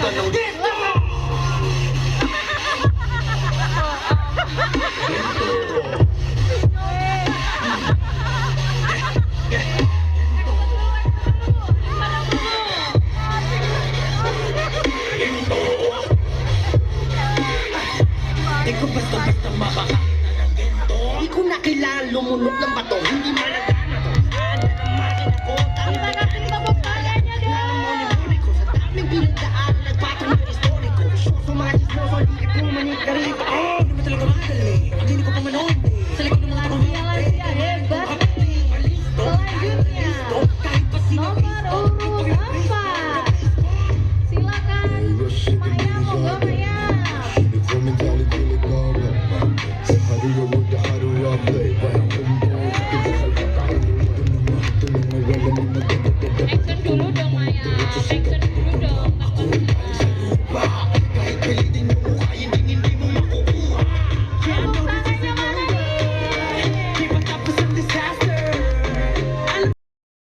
Tanong dito! Di ko basta-basta mabaka. Di ko na kailangan lumunok ng bato. Hindi malagana to. Anda ng makina ko. Kita natin kababayan niya din. Nalamoni-moni ko sa daming pinagdaan. Nagpatong ng historiko. Sumatis mo sa hindi ko manig ka rito. Oh, hindi mo talaga madali. Ang hindi ko pa manood. Sa likod ng mga Jalan siya, hebat. Selanjutnya, nomor urut 4. Silakan Maya, moga Maya. Ini komentar di kulit bawah. Sehari